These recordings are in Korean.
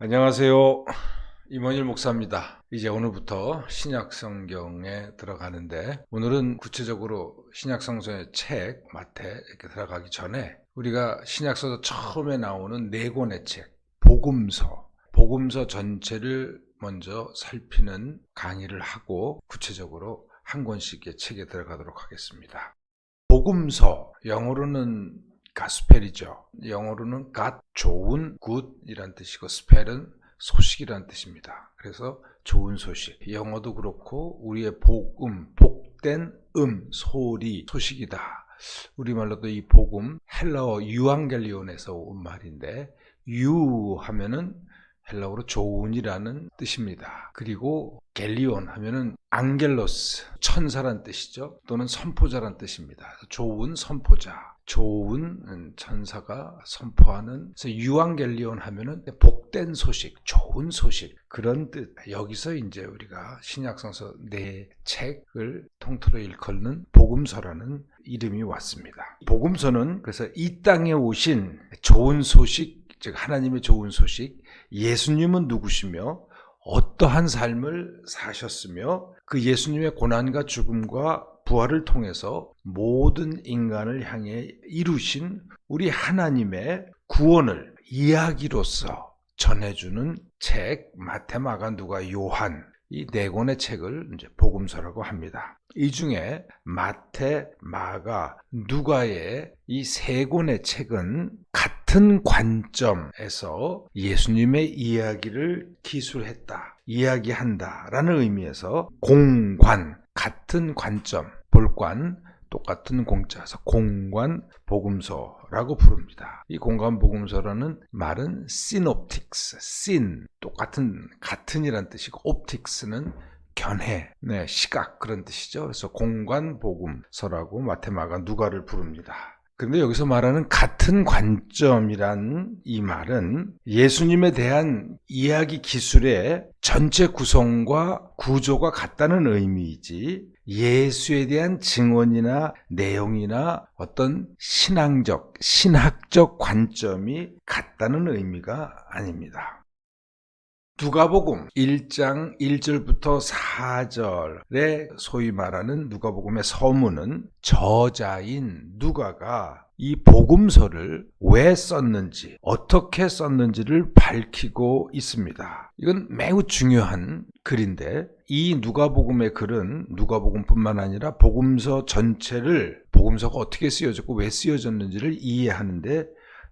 안녕하세요. 임원일 목사입니다. 이제 오늘부터 신약 성경에 들어가는데, 오늘은 구체적으로 신약 성경의 책 마태 이렇게 들어가기 전에 우리가 신약서도 처음에 나오는 네 권의 책, 복음서 전체를 먼저 살피는 강의를 하고 구체적으로 한 권씩의 책에 들어가도록 하겠습니다. 복음서, 영어로는 가스펠이죠. 영어로는 God, 좋은, good이란 뜻이고 스펠은 소식이란 뜻입니다. 그래서 좋은 소식. 영어도 그렇고 우리의 복음, 복된 소리, 소식이다. 우리말로도 이 복음, 헬라어 유앙겔리온에서 온 말인데 유 하면은 헬라어로 좋은이라는 뜻입니다. 그리고 겔리온 하면은 앙겔로스, 천사란 뜻이죠. 또는 선포자란 뜻입니다. 좋은 선포자, 좋은 천사가 선포하는, 그래서 유앙겔리온 하면은 복된 소식, 좋은 소식, 그런 뜻. 여기서 이제 우리가 신약성서 네 책을 통틀어 일컫는 복음서라는 이름이 왔습니다. 복음서는 그래서 이 땅에 오신 좋은 소식, 즉 하나님의 좋은 소식, 예수님은 누구시며 어떠한 삶을 사셨으며 그 예수님의 고난과 죽음과 부활을 통해서 모든 인간을 향해 이루신 우리 하나님의 구원을 이야기로서 전해주는 책, 마태, 마가, 누가, 요한, 이 네 권의 책을 이제 복음서라고 합니다. 이 중에 마태, 마가, 누가의 이 세 권의 책은 같은 관점에서 예수님의 이야기를 기술했다, 이야기한다라는 의미에서 공관, 같은 관점, 볼관, 똑같은 공자에서 공관 복음서라고 부릅니다. 이 공관 복음서라는 말은 synoptics, 같은이란 뜻이고 optics는 견해, 시각 그런 뜻이죠. 그래서 공관 복음서라고 마태, 마가, 누가를 부릅니다. 그런데 여기서 말하는 같은 관점이란 이 말은 예수님에 대한 이야기 기술의 전체 구성과 구조가 같다는 의미이지 예수에 대한 증언이나 내용이나 어떤 신학적 관점이 같다는 의미가 아닙니다. 누가복음 1장 1절부터 4절에 소위 말하는 누가복음의 서문은 저자인 누가가 이 복음서를 왜 썼는지, 어떻게 썼는지를 밝히고 있습니다. 이건 매우 중요한 글인데 이 누가복음의 글은 누가복음뿐만 아니라 복음서 전체를, 복음서가 어떻게 쓰여졌고 왜 쓰여졌는지를 이해하는데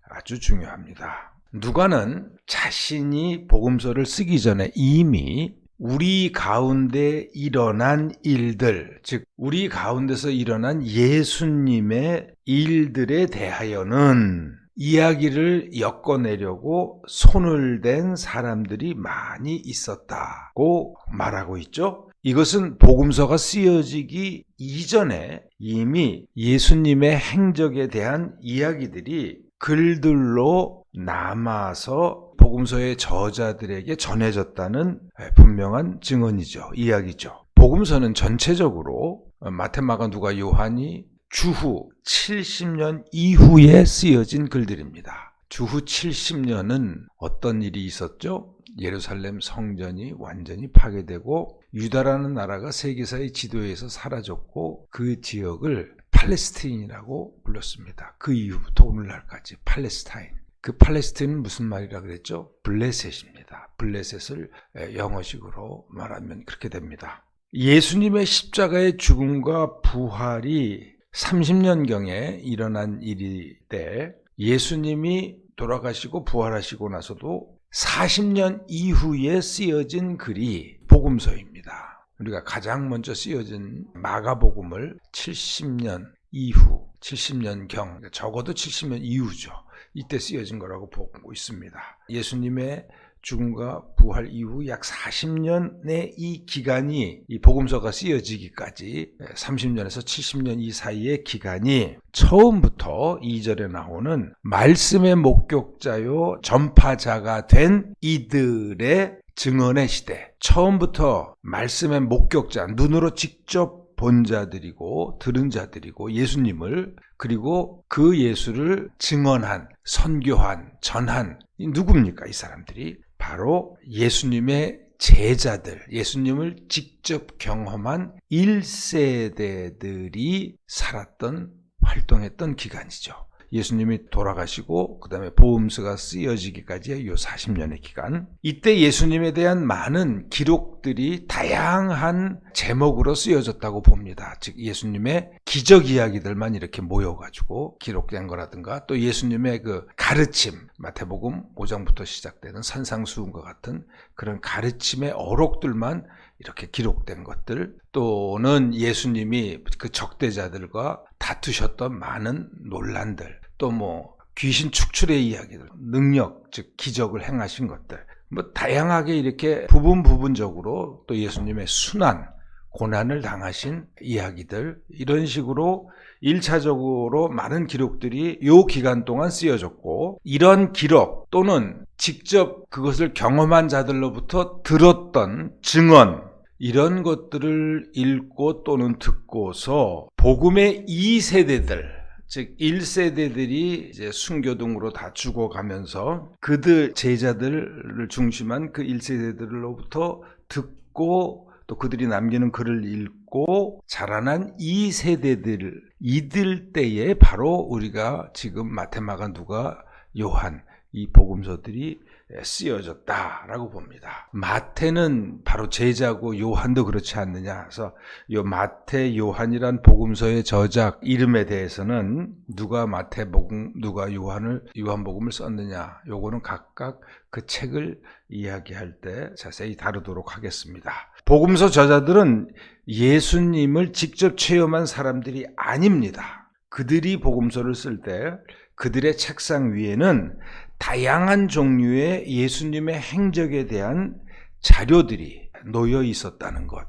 아주 중요합니다. 누가는 자신이 복음서를 쓰기 전에 이미 우리 가운데 일어난 일들, 즉 우리 가운데서 일어난 예수님의 일들에 대하여는 이야기를 엮어내려고 손을 댄 사람들이 많이 있었다고 말하고 있죠. 이것은 복음서가 쓰여지기 이전에 이미 예수님의 행적에 대한 이야기들이 글들로 남아서 복음서의 저자들에게 전해졌다는 분명한 증언이죠. 이야기죠. 복음서는 전체적으로 마태, 마가, 누가, 요한이 주후 70년 이후에 쓰여진 글들입니다. 주후 70년은 어떤 일이 있었죠? 예루살렘 성전이 완전히 파괴되고 유다라는 나라가 세계사의 지도에서 사라졌고 그 지역을 팔레스타인이라고 불렀습니다. 그 이후부터 오늘날까지 팔레스타인. 그 팔레스타인은 무슨 말이라 그랬죠? 블레셋입니다. 블레셋을 영어식으로 말하면 그렇게 됩니다. 예수님의 십자가의 죽음과 부활이 30년경에 일어난 일인데 예수님이 돌아가시고 부활하시고 나서도 40년 이후에 쓰여진 글이 복음서입니다. 우리가 가장 먼저 쓰여진 마가복음을 70년 이후, 70년경, 적어도 70년 이후죠. 이때 쓰여진 거라고 보고 있습니다. 예수님의 죽음과 부활 이후 약 40년의 이 기간이, 이 복음서가 쓰여지기까지 30년에서 70년 이 사이의 기간이 처음부터 2절에 나오는 말씀의 목격자요 전파자가 된 이들의 증언의 시대, 처음부터 말씀의 목격자, 눈으로 직접 본 자들이고 들은 자들이고 예수님을, 그리고 그 예수를 증언한, 선교한, 전한 누굽니까? 이 사람들이 바로 예수님의 제자들, 예수님을 직접 경험한 1세대들이 살았던, 활동했던 기간이죠. 예수님이 돌아가시고 그 다음에 복음서가 쓰여지기까지의 요 40년의 기간, 이때 예수님에 대한 많은 기록들이 다양한 제목으로 쓰여졌다고 봅니다. 즉 예수님의 기적 이야기들만 이렇게 모여가지고 기록된 거라든가, 또 예수님의 그 가르침, 마태복음 5장부터 시작되는 산상수훈과 같은 그런 가르침의 어록들만 이렇게 기록된 것들, 또는 예수님이 그 적대자들과 다투셨던 많은 논란들, 또 뭐 귀신 축출의 이야기들, 능력, 즉 기적을 행하신 것들, 뭐 다양하게 이렇게 부분적으로 또 예수님의 순환, 고난을 당하신 이야기들, 이런 식으로 1차적으로 많은 기록들이 요 기간 동안 쓰여졌고, 이런 기록 또는 직접 그것을 경험한 자들로부터 들었던 증언, 이런 것들을 읽고 또는 듣고서 복음의 2세대들, 즉 1세대들이 이제 순교등으로 다 죽어가면서 그들 제자들을 중심한 그 1세대들로부터 듣고 또 그들이 남기는 글을 읽고 자라난 2세대들, 이들 때에 바로 우리가 지금 마태, 마가, 누가, 요한 이 복음서들이 쓰여졌다라고 봅니다. 마태는 바로 제자고 요한도 그렇지 않느냐. 그래서 요 마태, 요한이란 복음서의 저작 이름에 대해서는 누가 마태복음, 누가 요한복음을 썼느냐, 요거는 각각 그 책을 이야기할 때 자세히 다루도록 하겠습니다. 복음서 저자들은 예수님을 직접 체험한 사람들이 아닙니다. 그들이 복음서를 쓸 때 그들의 책상 위에는 다양한 종류의 예수님의 행적에 대한 자료들이 놓여 있었다는 것,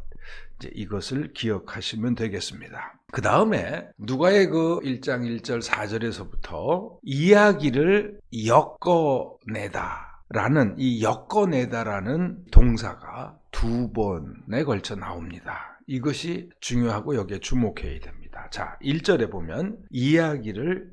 이제 이것을 기억하시면 되겠습니다. 그 다음에 누가의 그 1장 1절 4절에서부터 이야기를 엮어내다라는, 이 엮어내다라는 동사가 2번에 걸쳐 나옵니다. 이것이 중요하고 여기에 주목해야 됩니다. 자, 1절에 보면 이야기를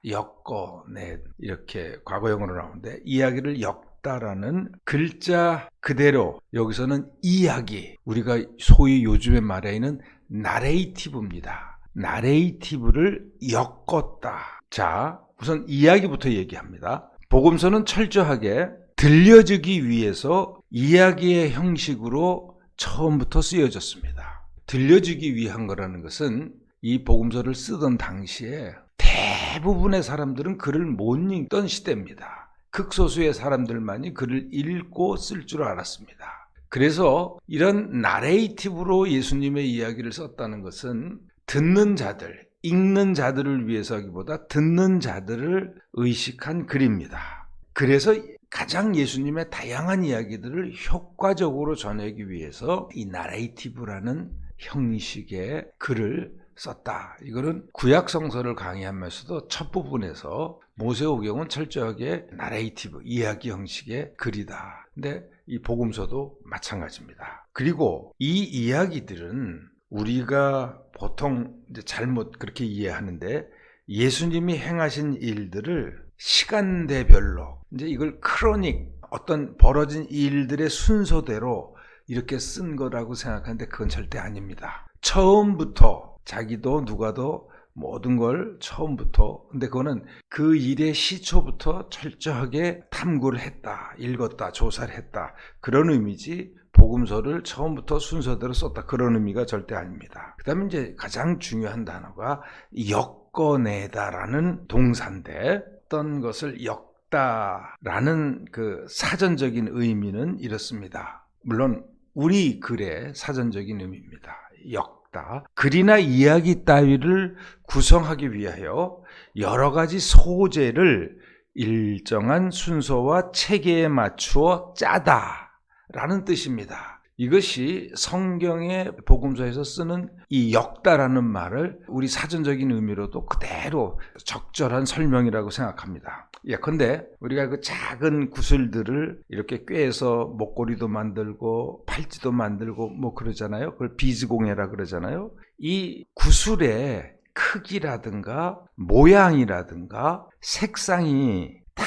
엮어내, 이렇게 과거형으로 나오는데, 이야기를 엮다라는 글자 그대로 여기서는 이야기, 우리가 소위 요즘에 말하는 나레이티브입니다. 나레이티브를 엮었다. 자, 우선 이야기부터 얘기합니다. 복음서는 철저하게 들려주기 위해서 이야기의 형식으로 처음부터 쓰여졌습니다. 들려주기 위한 거라는 것은 이 복음서를 쓰던 당시에 대부분의 사람들은 글을 못 읽던 시대입니다. 극소수의 사람들만이 글을 읽고 쓸 줄 알았습니다. 그래서 이런 나레이티브로 예수님의 이야기를 썼다는 것은 듣는 자들, 읽는 자들을 위해서기보다 듣는 자들을 의식한 글입니다. 그래서 가장 예수님의 다양한 이야기들을 효과적으로 전하기 위해서 이 나레이티브라는 형식의 글을 썼다. 이거는 구약 성서를 강의하면서도 첫 부분에서 모세오경은 철저하게 나레이티브, 이야기 형식의 글이다. 근데 이 복음서도 마찬가지입니다. 그리고 이 이야기들은 우리가 보통 이제 잘못 그렇게 이해하는데, 예수님이 행하신 일들을 시간대별로, 이제 이걸 크로닉, 어떤 벌어진 일들의 순서대로 이렇게 쓴 거라고 생각하는데 그건 절대 아닙니다. 처음부터 자기도 누가도 모든 걸 처음부터, 근데 그거는 그 일의 시초부터 철저하게 탐구를 했다, 읽었다, 조사를 했다, 그런 의미지 복음서를 처음부터 순서대로 썼다, 그런 의미가 절대 아닙니다. 그 다음에 이제 가장 중요한 단어가 엮어내다라는 동사인데, 어떤 것을 엮다라는 그 사전적인 의미는 이렇습니다. 물론 우리 글의 사전적인 의미입니다. 엮다. 글이나 이야기 따위를 구성하기 위하여 여러 가지 소재를 일정한 순서와 체계에 맞추어 짜다라는 뜻입니다. 이것이 성경의 복음서에서 쓰는 이 엮다라는 말을 우리 사전적인 의미로도 그대로 적절한 설명이라고 생각합니다. 예컨대 우리가 그 작은 구슬들을 이렇게 꿰서 목걸이도 만들고 팔찌도 만들고 뭐 그러잖아요. 그걸 비즈공예라 그러잖아요. 이 구슬의 크기라든가 모양이라든가 색상이 다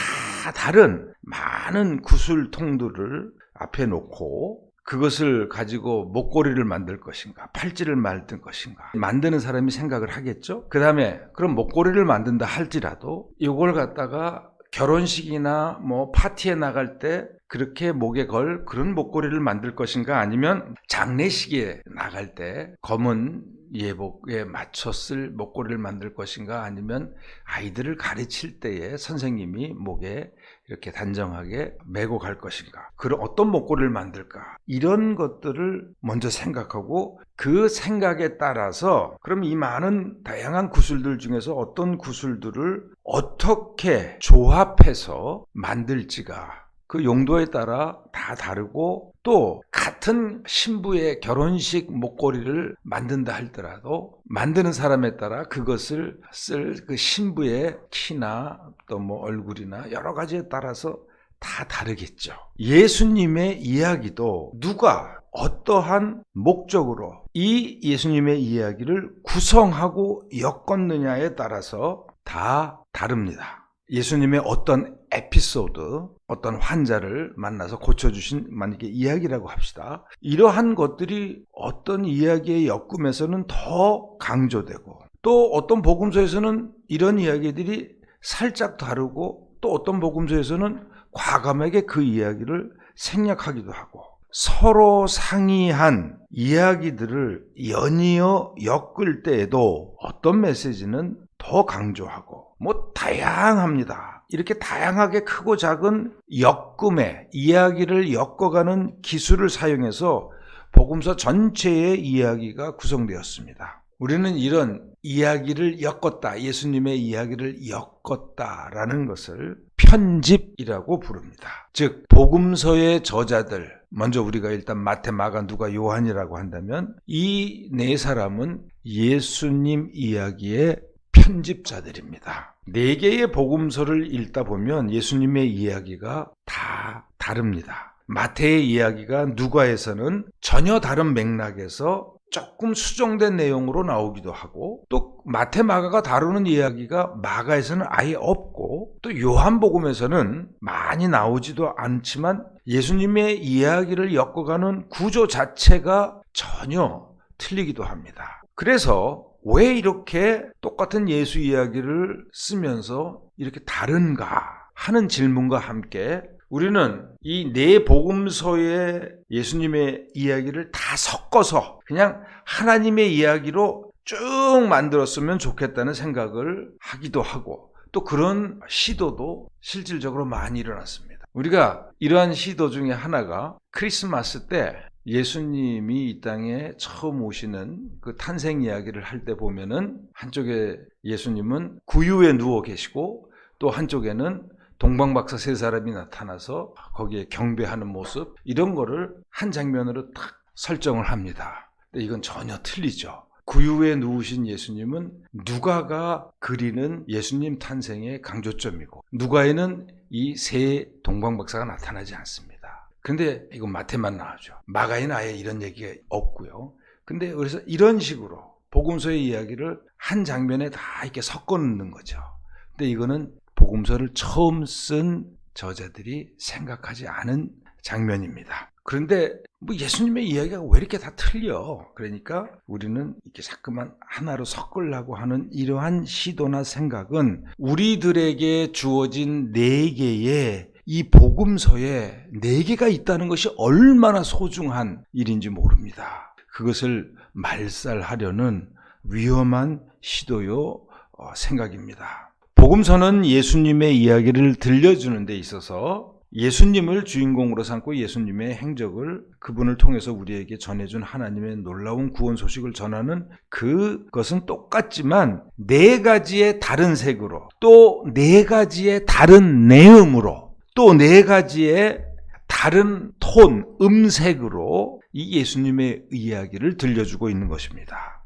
다 다른 많은 구슬통들을 앞에 놓고 그것을 가지고 목걸이를 만들 것인가, 팔찌를 만들 것인가, 만드는 사람이 생각을 하겠죠. 그 다음에 그럼 목걸이를 만든다 할지라도 이걸 갖다가 결혼식이나 뭐 파티에 나갈 때 그렇게 목에 걸 그런 목걸이를 만들 것인가, 아니면 장례식에 나갈 때 검은 예복에 맞춰 쓸 목걸이를 만들 것인가, 아니면 아이들을 가르칠 때에 선생님이 목에 이렇게 단정하게 메고 갈 것인가, 그런 어떤 목걸이를 만들까, 이런 것들을 먼저 생각하고 그 생각에 따라서 그럼 이 많은 다양한 구슬들 중에서 어떤 구슬들을 어떻게 조합해서 만들지가 그 용도에 따라 다 다르고, 또 같은 신부의 결혼식 목걸이를 만든다 할지라도 만드는 사람에 따라 그것을 쓸 그 신부의 키나 또 뭐 얼굴이나 여러 가지에 따라서 다 다르겠죠. 예수님의 이야기도 누가 어떠한 목적으로 이 예수님의 이야기를 구성하고 엮었느냐에 따라서 다 다릅니다. 예수님의 어떤 에피소드, 어떤 환자를 만나서 고쳐주신 만약에 이야기라고 합시다. 이러한 것들이 어떤 이야기의 엮음에서는 더 강조되고, 또 어떤 복음서에서는 이런 이야기들이 살짝 다르고, 또 어떤 복음서에서는 과감하게 그 이야기를 생략하기도 하고, 서로 상이한 이야기들을 연이어 엮을 때에도 어떤 메시지는 더 강조하고, 뭐 다양합니다. 이렇게 다양하게 크고 작은 엮음의 이야기를 엮어가는 기술을 사용해서 복음서 전체의 이야기가 구성되었습니다. 우리는 이런 이야기를 엮었다, 예수님의 이야기를 엮었다라는 것을 편집이라고 부릅니다. 즉 복음서의 저자들, 먼저 우리가 일단 마태, 마가, 누가, 요한이라고 한다면 이 네 사람은 예수님 이야기의 편집자들입니다. 네 개의 복음서를 읽다 보면 예수님의 이야기가 다 다릅니다. 마태의 이야기가 누가에서는 전혀 다른 맥락에서 조금 수정된 내용으로 나오기도 하고, 또 마태, 마가가 다루는 이야기가 마가에서는 아예 없고, 또 요한복음에서는 많이 나오지도 않지만 예수님의 이야기를 엮어가는 구조 자체가 전혀 틀리기도 합니다. 그래서 왜 이렇게 똑같은 예수 이야기를 쓰면서 이렇게 다른가 하는 질문과 함께 우리는 이 네 복음서의 예수님의 이야기를 다 섞어서 그냥 하나님의 이야기로 쭉 만들었으면 좋겠다는 생각을 하기도 하고, 또 그런 시도도 실질적으로 많이 일어났습니다. 우리가 이러한 시도 중에 하나가 크리스마스 때 예수님이 이 땅에 처음 오시는 그 탄생 이야기를 할 때 보면은 한쪽에 예수님은 구유에 누워 계시고, 또 한쪽에는 동방박사 세 사람이 나타나서 거기에 경배하는 모습, 이런 거를 한 장면으로 딱 설정을 합니다. 근데 이건 전혀 틀리죠. 구유에 누우신 예수님은 누가가 그리는 예수님 탄생의 강조점이고, 누가에는 이 세 동방박사가 나타나지 않습니다. 근데 이건 마태만 나오죠. 마가에는 아예 이런 얘기가 없고요. 근데 그래서 이런 식으로 복음서의 이야기를 한 장면에 다 이렇게 섞어 넣는 거죠. 근데 이거는 복음서를 처음 쓴 저자들이 생각하지 않은 장면입니다. 그런데 뭐 예수님의 이야기가 왜 이렇게 다 틀려? 그러니까 우리는 이렇게 자꾸만 하나로 섞으려고 하는 이러한 시도나 생각은 우리들에게 주어진 네 개의 이 복음서에 네 개가 있다는 것이 얼마나 소중한 일인지 모릅니다. 그것을 말살하려는 위험한 시도요 생각입니다. 복음서는 예수님의 이야기를 들려주는 데 있어서 예수님을 주인공으로 삼고 예수님의 행적을 그분을 통해서 우리에게 전해준 하나님의 놀라운 구원 소식을 전하는 그것은 똑같지만 네 가지의 다른 색으로, 또 네 가지의 다른 내음으로, 또 네 가지의 다른 톤, 음색으로 이 예수님의 이야기를 들려주고 있는 것입니다.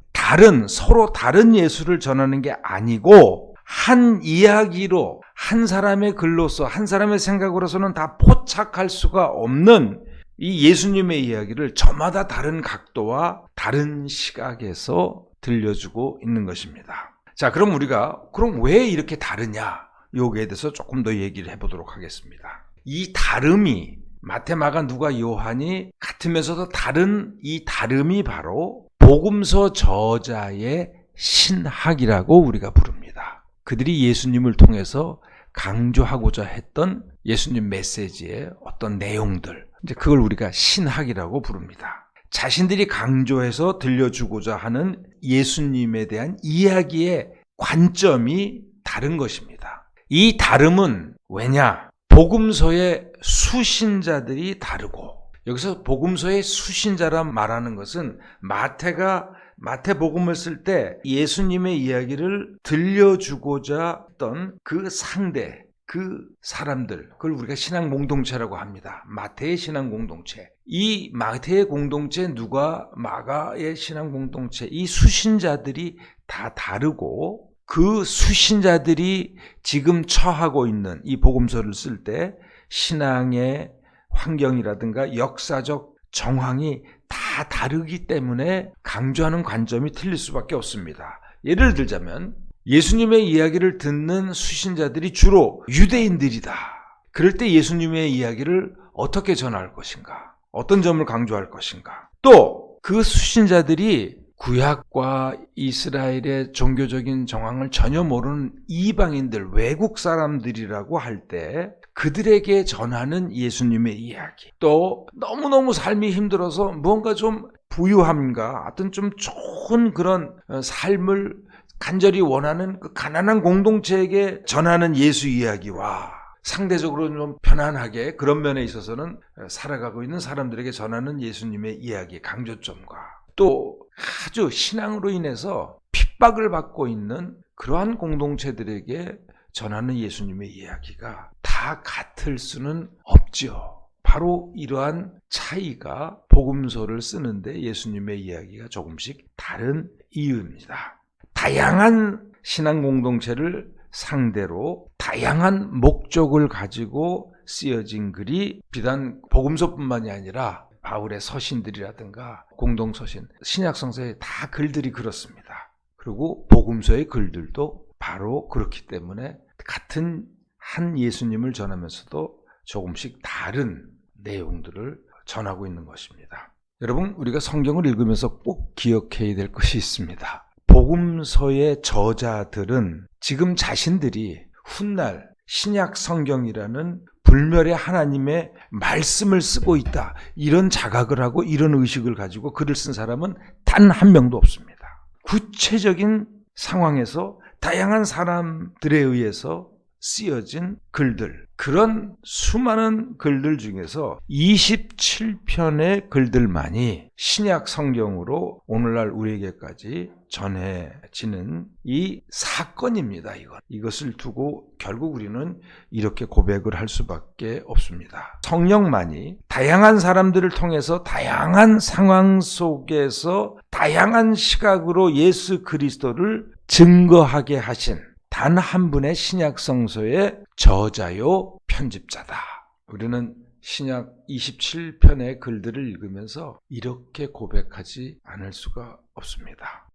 서로 다른 예수를 전하는 게 아니고 한 이야기로, 한 사람의 글로서, 한 사람의 생각으로서는 다 포착할 수가 없는 이 예수님의 이야기를 저마다 다른 각도와 다른 시각에서 들려주고 있는 것입니다. 자, 그럼 우리가 왜 이렇게 다르냐? 여기에 대해서 조금 더 얘기를 해보도록 하겠습니다. 이 다름이 마태, 마가, 누가, 요한이 같으면서도 다른 이 다름이 바로 복음서 저자의 신학이라고 우리가 부릅니다. 그들이 예수님을 통해서 강조하고자 했던 예수님 메시지의 어떤 내용들, 이제 그걸 우리가 신학이라고 부릅니다. 자신들이 강조해서 들려주고자 하는 예수님에 대한 이야기의 관점이 다른 것입니다. 이 다름은 왜냐? 복음서의 수신자들이 다르고, 여기서 복음서의 수신자란 말하는 것은 마태복음을 쓸 때 예수님의 이야기를 들려주고자 했던 그 상대, 그 사람들, 그걸 우리가 신앙 공동체라고 합니다. 마태의 신앙 공동체. 이 마태의 공동체, 누가, 마가의 신앙 공동체, 이 수신자들이 다 다르고, 그 수신자들이 지금 처하고 있는 이 복음서를 쓸 때 신앙의 환경이라든가 역사적 정황이 다 다르기 때문에 강조하는 관점이 틀릴 수밖에 없습니다. 예를 들자면 예수님의 이야기를 듣는 수신자들이 주로 유대인들이다. 그럴 때 예수님의 이야기를 어떻게 전할 것인가? 어떤 점을 강조할 것인가? 또 그 수신자들이 구약과 이스라엘의 종교적인 정황을 전혀 모르는 이방인들, 외국 사람들이라고 할 때 그들에게 전하는 예수님의 이야기, 또 너무너무 삶이 힘들어서 무언가 좀 부유함과 하여튼 좀 좋은 그런 삶을 간절히 원하는 그 가난한 공동체에게 전하는 예수 이야기와 상대적으로 좀 편안하게 그런 면에 있어서는 살아가고 있는 사람들에게 전하는 예수님의 이야기의 강조점과, 또 아주 신앙으로 인해서 핍박을 받고 있는 그러한 공동체들에게 전하는 예수님의 이야기가 다 같을 수는 없죠. 바로 이러한 차이가 복음서를 쓰는데 예수님의 이야기가 조금씩 다른 이유입니다. 다양한 신앙 공동체를 상대로 다양한 목적을 가지고 쓰여진 글이 비단 복음서뿐만이 아니라 바울의 서신들이라든가 공동서신, 신약성서의 다 글들이 그렇습니다. 그리고 복음서의 글들도 바로 그렇기 때문에 같은 한 예수님을 전하면서도 조금씩 다른 내용들을 전하고 있는 것입니다. 여러분, 우리가 성경을 읽으면서 꼭 기억해야 될 것이 있습니다. 복음서의 저자들은 지금 자신들이 훗날 신약 성경이라는 불멸의 하나님의 말씀을 쓰고 있다, 이런 자각을 하고 이런 의식을 가지고 글을 쓴 사람은 단 한 명도 없습니다. 구체적인 상황에서 다양한 사람들에 의해서 쓰여진 글들, 그런 수많은 글들 중에서 27편의 글들만이 신약 성경으로 오늘날 우리에게까지 전해지는 이 사건입니다. 이것을 두고 결국 우리는 이렇게 고백을 할 수밖에 없습니다. 성령만이 다양한 사람들을 통해서 다양한 상황 속에서 다양한 시각으로 예수 그리스도를 증거하게 하신 단 한 분의 신약 성서의 저자요 편집자다. 우리는 신약 27편의 글들을 읽으면서 이렇게 고백하지 않을 수가 없습니다.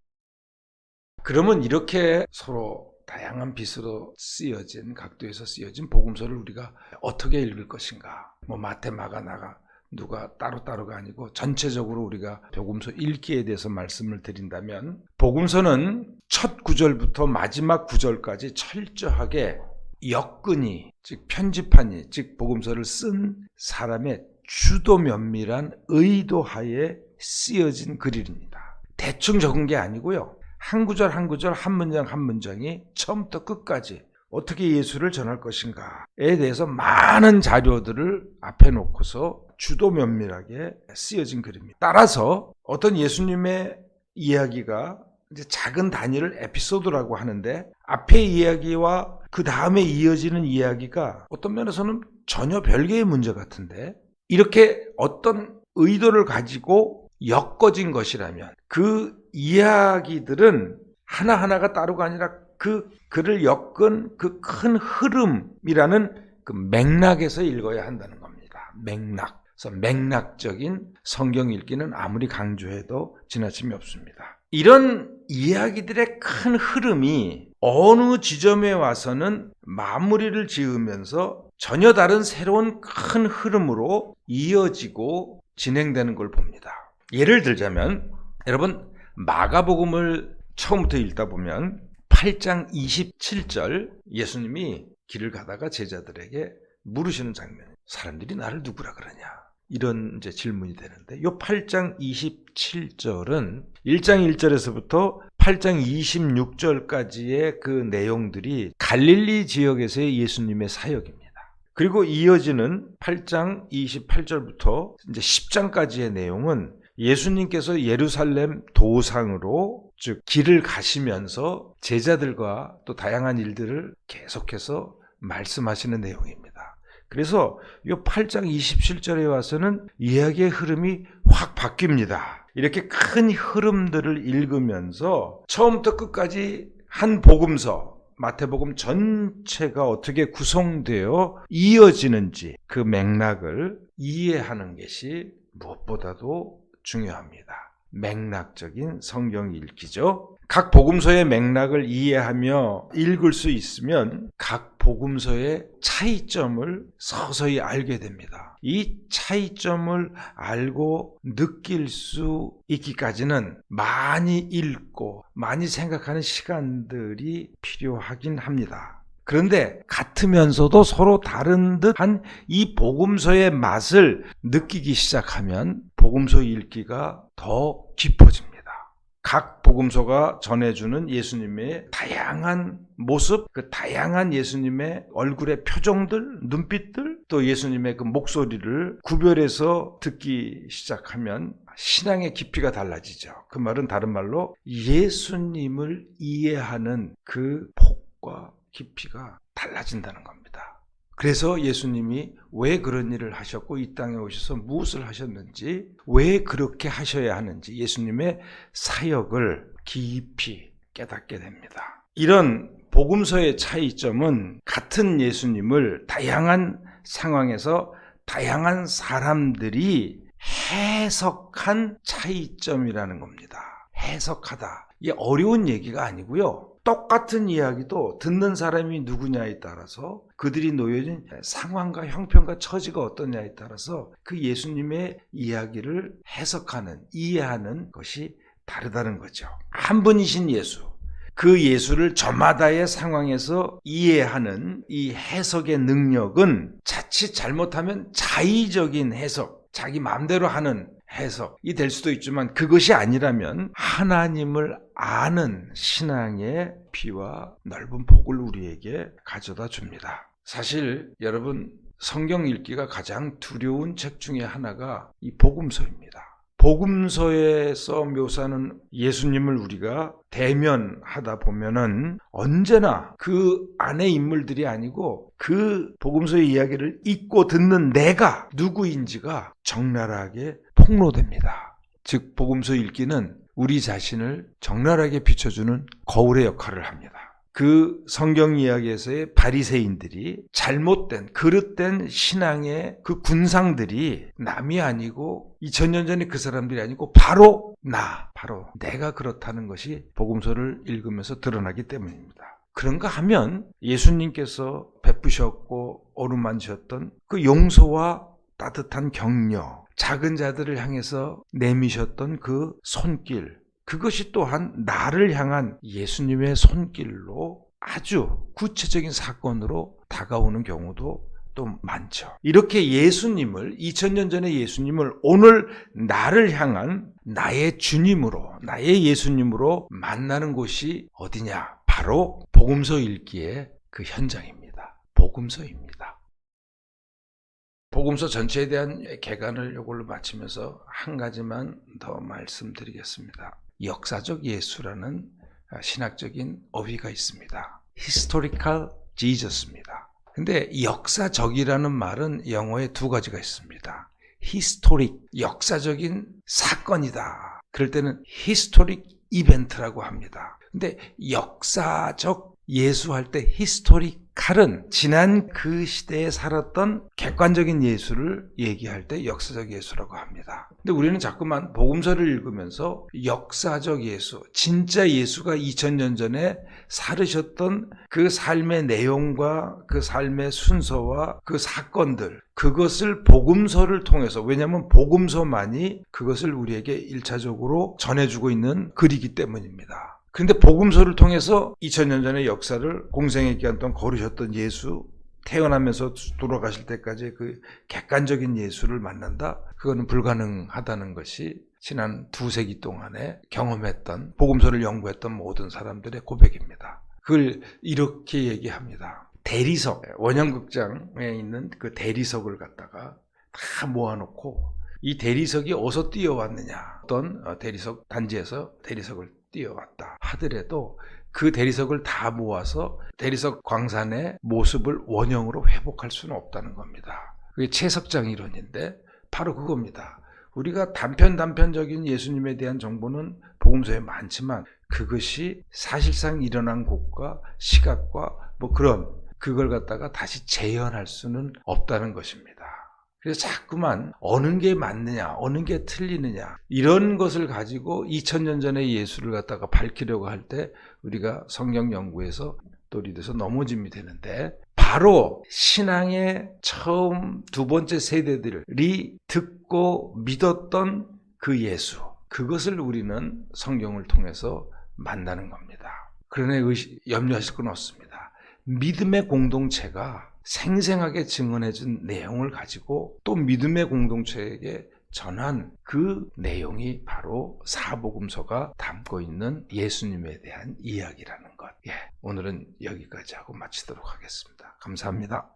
그러면 이렇게 서로 다양한 빛으로 쓰여진, 각도에서 쓰여진 복음서를 우리가 어떻게 읽을 것인가? 마태, 마가, 누가 따로따로가 아니고 전체적으로 우리가 복음서 읽기에 대해서 말씀을 드린다면, 복음서는 첫 구절부터 마지막 구절까지 철저하게 역근이, 즉 편집한이, 즉 복음서를 쓴 사람의 주도 면밀한 의도하에 쓰여진 글입니다. 대충 적은 게 아니고요, 한 구절 한 구절, 한 문장 한 문장이 처음부터 끝까지 어떻게 예수를 전할 것인가에 대해서 많은 자료들을 앞에 놓고서 주도 면밀하게 쓰여진 글입니다. 따라서 어떤 예수님의 이야기가 이제 작은 단위를 에피소드라고 하는데, 앞의 이야기와 그 다음에 이어지는 이야기가 어떤 면에서는 전혀 별개의 문제 같은데, 이렇게 어떤 의도를 가지고 엮어진 것이라면 그 이야기들은 하나하나가 따로가 아니라 그 글을 엮은 그 큰 흐름이라는 그 맥락에서 읽어야 한다는 겁니다. 맥락. 그래서 맥락적인 성경 읽기는 아무리 강조해도 지나침이 없습니다. 이런 이야기들의 큰 흐름이 어느 지점에 와서는 마무리를 지으면서 전혀 다른 새로운 큰 흐름으로 이어지고 진행되는 걸 봅니다. 예를 들자면 여러분 마가복음을 처음부터 읽다 보면 8장 27절 예수님이 길을 가다가 제자들에게 물으시는 장면. 사람들이 나를 누구라 그러냐? 이런 이제 질문이 되는데 이 8장 27절은 1장 1절에서부터 8장 26절까지의 그 내용들이 갈릴리 지역에서의 예수님의 사역입니다. 그리고 이어지는 8장 28절부터 이제 10장까지의 내용은 예수님께서 예루살렘 도상으로 즉 길을 가시면서 제자들과 또 다양한 일들을 계속해서 말씀하시는 내용입니다. 그래서 이 8장 27절에 와서는 이야기의 흐름이 확 바뀝니다. 이렇게 큰 흐름들을 읽으면서 처음부터 끝까지 한 복음서 마태복음 전체가 어떻게 구성되어 이어지는지 그 맥락을 이해하는 것이 무엇보다도 중요합니다. 맥락적인 성경 읽기죠. 각 복음서의 맥락을 이해하며 읽을 수 있으면 각 복음서의 차이점을 서서히 알게 됩니다. 이 차이점을 알고 느낄 수 있기까지는 많이 읽고 많이 생각하는 시간들이 필요하긴 합니다. 그런데 같으면서도 서로 다른 듯한 이 복음서의 맛을 느끼기 시작하면 복음서 읽기가 더 깊어집니다. 각 복음서가 전해주는 예수님의 다양한 모습, 그 다양한 예수님의 얼굴의 표정들, 눈빛들, 또 예수님의 그 목소리를 구별해서 듣기 시작하면 신앙의 깊이가 달라지죠. 그 말은 다른 말로 예수님을 이해하는 그 폭과 깊이가 달라진다는 겁니다. 그래서 예수님이 왜 그런 일을 하셨고 이 땅에 오셔서 무엇을 하셨는지, 왜 그렇게 하셔야 하는지 예수님의 사역을 깊이 깨닫게 됩니다. 이런 복음서의 차이점은 같은 예수님을 다양한 상황에서 다양한 사람들이 해석한 차이점이라는 겁니다. 해석하다. 이게 어려운 얘기가 아니고요. 똑같은 이야기도 듣는 사람이 누구냐에 따라서 그들이 놓여진 상황과 형편과 처지가 어떠냐에 따라서 그 예수님의 이야기를 해석하는, 이해하는 것이 다르다는 거죠. 한 분이신 예수, 그 예수를 저마다의 상황에서 이해하는 이 해석의 능력은 자칫 잘못하면 자의적인 해석, 자기 마음대로 하는 해석이 될 수도 있지만 그것이 아니라면 하나님을 아는 신앙의 피와 넓은 복을 우리에게 가져다 줍니다. 사실 여러분 성경 읽기가 가장 두려운 책 중에 하나가 이 복음서입니다. 복음서에서 묘사하는 예수님을 우리가 대면하다 보면은 언제나 그 안의 인물들이 아니고 그 복음서의 이야기를 읽고 듣는 내가 누구인지가 적나라하게 폭로됩니다. 즉 복음서 읽기는 우리 자신을 적나라하게 비춰주는 거울의 역할을 합니다. 그 성경 이야기에서의 바리새인들이 잘못된 그릇된 신앙의 그 군상들이 남이 아니고 2000년 전에 그 사람들이 아니고 바로 바로 내가 그렇다는 것이 복음서를 읽으면서 드러나기 때문입니다. 그런가 하면 예수님께서 베푸셨고 어루만지셨던 그 용서와 따뜻한 격려, 작은 자들을 향해서 내미셨던 그 손길, 그것이 또한 나를 향한 예수님의 손길로 아주 구체적인 사건으로 다가오는 경우도 또 많죠. 이렇게 예수님을 2000년 전의 예수님을 오늘 나를 향한 나의 주님으로, 나의 예수님으로 만나는 곳이 어디냐? 바로 복음서 읽기의 그 현장입니다. 복음서입니다. 복음서 전체에 대한 개관을 이걸로 마치면서 한 가지만 더 말씀드리겠습니다. 역사적 예수라는 신학적인 어휘가 있습니다. Historical Jesus입니다. 근데 역사적이라는 말은 영어에 두 가지가 있습니다. Historic, 역사적인 사건이다. 그럴 때는 Historic Event라고 합니다. 근데 역사적 예수할 때 Historical 칼은 지난 그 시대에 살았던 객관적인 예수를 얘기할 때 역사적 예수라고 합니다. 근데 우리는 자꾸만 복음서를 읽으면서 역사적 예수, 진짜 예수가 2000년 전에 살으셨던 그 삶의 내용과 그 삶의 순서와 그 사건들, 그것을 복음서를 통해서, 왜냐하면 복음서만이 그것을 우리에게 1차적으로 전해주고 있는 글이기 때문입니다. 그런데 복음서를 통해서 2000년 전의 역사를 공생의 기간 동안 걸으셨던 예수, 태어나면서 돌아가실 때까지 그 객관적인 예수를 만난다? 그거는 불가능하다는 것이 지난 2세기 동안에 경험했던, 복음서를 연구했던 모든 사람들의 고백입니다. 그걸 이렇게 얘기합니다. 대리석, 원형극장에 있는 그 대리석을 갖다가 다 모아놓고 이 대리석이 어디서 뛰어왔느냐, 어떤 대리석 단지에서 대리석을 뛰어왔다 하더라도 그 대리석을 다 모아서 대리석 광산의 모습을 원형으로 회복할 수는 없다는 겁니다. 그게 채석장 이론인데 바로 그겁니다. 우리가 단편적인 예수님에 대한 정보는 복음서에 많지만 그것이 사실상 일어난 곳과 시각과 그걸 갖다가 다시 재현할 수는 없다는 것입니다. 그래서 자꾸만 어느 게 맞느냐, 어느 게 틀리느냐, 이런 것을 가지고 2000년 전의 예수를 갖다가 밝히려고 할 때 우리가 성경 연구에서 돌이돼서 넘어짐이 되는데, 바로 신앙의 처음 두 번째 세대들이 듣고 믿었던 그 예수, 그것을 우리는 성경을 통해서 만나는 겁니다. 그러나 염려하실 건 없습니다. 믿음의 공동체가 생생하게 증언해준 내용을 가지고 또 믿음의 공동체에게 전한 그 내용이 바로 사복음서가 담고 있는 예수님에 대한 이야기라는 것. 오늘은 여기까지 하고 마치도록 하겠습니다. 감사합니다.